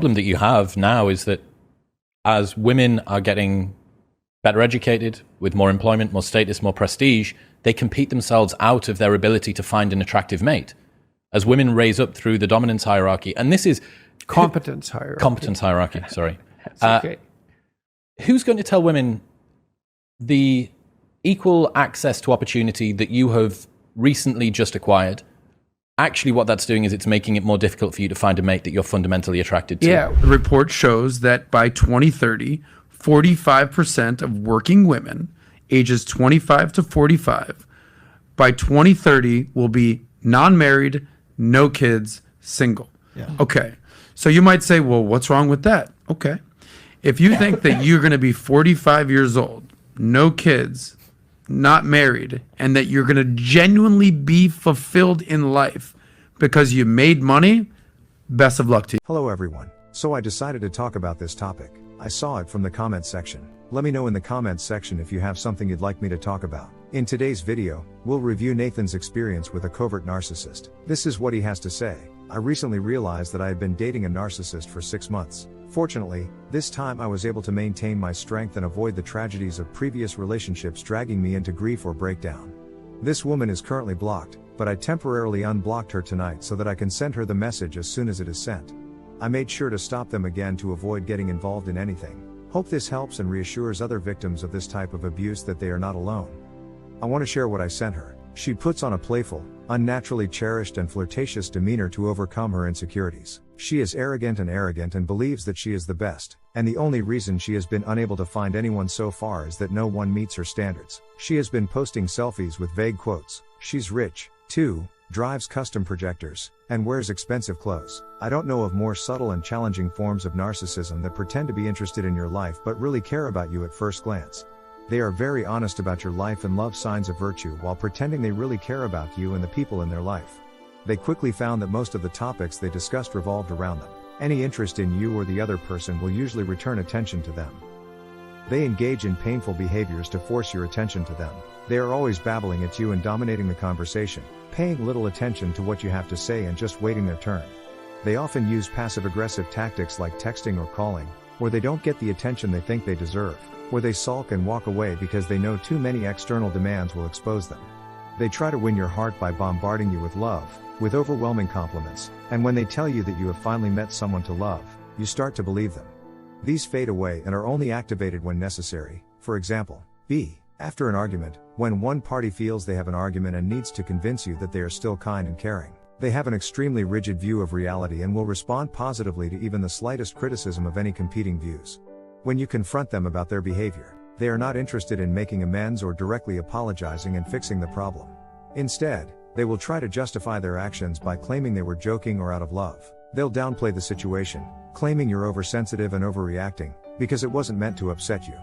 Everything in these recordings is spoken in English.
problem that you have now is that as women are getting better educated, with more employment, more status, more prestige, they compete themselves out of their ability to find an attractive mate. As women raise up through the dominance hierarchy, and this is... Competence hierarchy. Competence hierarchy, sorry. That's okay. Who's going to tell women the equal access to opportunity that you have recently just acquired? Actually, what that's doing is it's making it more difficult for you to find a mate that you're fundamentally attracted to. Yeah, the report shows that by 2030, 45% of working women ages 25 to 45 by 2030 will be non-married, no kids, single. Yeah. Okay. So you might say, well, what's wrong with that? Okay. If you think that you're going to be 45 years old, no kids, not married, and that you're going to genuinely be fulfilled in life because you made money, best of luck to you. Hello everyone. So I decided to talk about this topic. I saw it from the comments section. Let me know in the comments section if you have something you'd like me to talk about. In today's video, we'll review Nathan's experience with a covert narcissist. This is what he has to say. I recently realized that I had been dating a narcissist for 6 months. Fortunately, this time I was able to maintain my strength and avoid the tragedies of previous relationships dragging me into grief or breakdown. This woman is currently blocked, but I temporarily unblocked her tonight so that I can send her the message as soon as it is sent. I made sure to stop them again to avoid getting involved in anything. Hope this helps and reassures other victims of this type of abuse that they are not alone. I want to share what I sent her. She puts on a playful, unnaturally cherished and flirtatious demeanor to overcome her insecurities. She is arrogant and believes that she is the best, and the only reason she has been unable to find anyone so far is that no one meets her standards. She has been posting selfies with vague quotes. She's rich, too, drives custom projectors, and wears expensive clothes. I don't know of more subtle and challenging forms of narcissism that pretend to be interested in your life but really care about you at first glance. They are very honest about your life and love signs of virtue while pretending they really care about you and the people in their life. They quickly found that most of the topics they discussed revolved around them. Any interest in you or the other person will usually return attention to them. They engage in painful behaviors to force your attention to them. They are always babbling at you and dominating the conversation, paying little attention to what you have to say and just waiting their turn. They often use passive-aggressive tactics like texting or calling, or they don't get the attention they think they deserve, or they sulk and walk away because they know too many external demands will expose them. They try to win your heart by bombarding you with love, with overwhelming compliments, and when they tell you that you have finally met someone to love, you start to believe them. These fade away and are only activated when necessary. For example, after an argument, when one party feels they have an argument and needs to convince you that they are still kind and caring. They have an extremely rigid view of reality and will respond positively to even the slightest criticism of any competing views. When you confront them about their behavior, they are not interested in making amends or directly apologizing and fixing the problem. Instead, they will try to justify their actions by claiming they were joking or out of love. They'll downplay the situation, claiming you're oversensitive and overreacting, because it wasn't meant to upset you.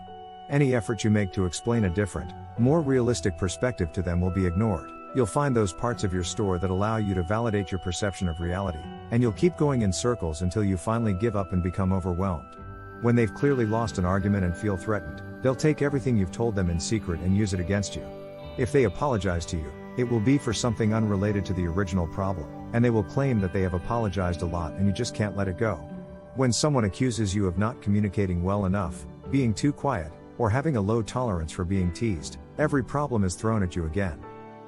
Any effort you make to explain a different, more realistic perspective to them will be ignored. You'll find those parts of your store that allow you to validate your perception of reality, and you'll keep going in circles until you finally give up and become overwhelmed. When they've clearly lost an argument and feel threatened, they'll take everything you've told them in secret and use it against you. If they apologize to you, it will be for something unrelated to the original problem, and they will claim that they have apologized a lot and you just can't let it go. When someone accuses you of not communicating well enough, being too quiet, or having a low tolerance for being teased, every problem is thrown at you again.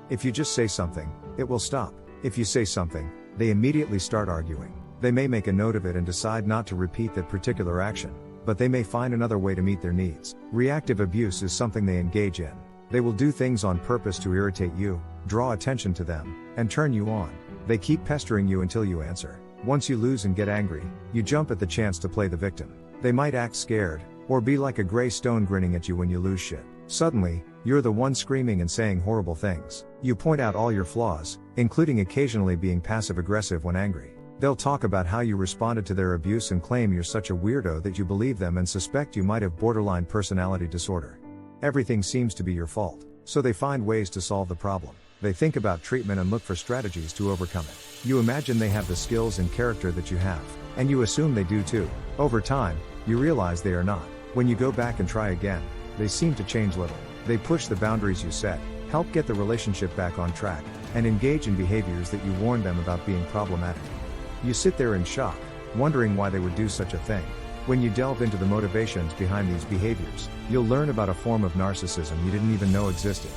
If you just say something, it will stop. If you say something, they immediately start arguing. They may make a note of it and decide not to repeat that particular action, but they may find another way to meet their needs. Reactive abuse is something they engage in. They will do things on purpose to irritate you, draw attention to them, and turn you on. They keep pestering you until you answer. Once you lose and get angry, you jump at the chance to play the victim. They might act scared, or be like a gray stone grinning at you when you lose shit. Suddenly, you're the one screaming and saying horrible things. You point out all your flaws, including occasionally being passive-aggressive when angry. They'll talk about how you responded to their abuse and claim you're such a weirdo that you believe them and suspect you might have borderline personality disorder. Everything seems to be your fault, so they find ways to solve the problem. They think about treatment and look for strategies to overcome it. You imagine they have the skills and character that you have, and you assume they do too. Over time, you realize they are not. When you go back and try again, they seem to change little. They push the boundaries you set, help get the relationship back on track, and engage in behaviors that you warned them about being problematic. You sit there in shock, wondering why they would do such a thing. When you delve into the motivations behind these behaviors, you'll learn about a form of narcissism you didn't even know existed.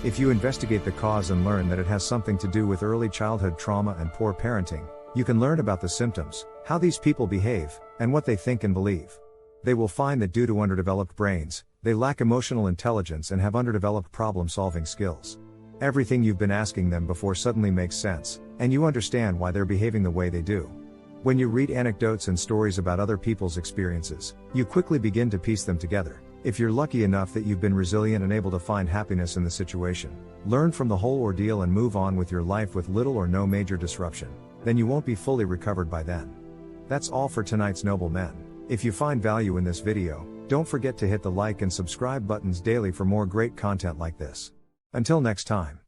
If you investigate the cause and learn that it has something to do with early childhood trauma and poor parenting, you can learn about the symptoms, how these people behave, and what they think and believe. They will find that due to underdeveloped brains, they lack emotional intelligence and have underdeveloped problem-solving skills. Everything you've been asking them before suddenly makes sense, and you understand why they're behaving the way they do. When you read anecdotes and stories about other people's experiences, you quickly begin to piece them together. If you're lucky enough that you've been resilient and able to find happiness in the situation, learn from the whole ordeal and move on with your life with little or no major disruption, then you won't be fully recovered by then. That's all for tonight's Noble Men. If you find value in this video, don't forget to hit the like and subscribe buttons daily for more great content like this. Until next time.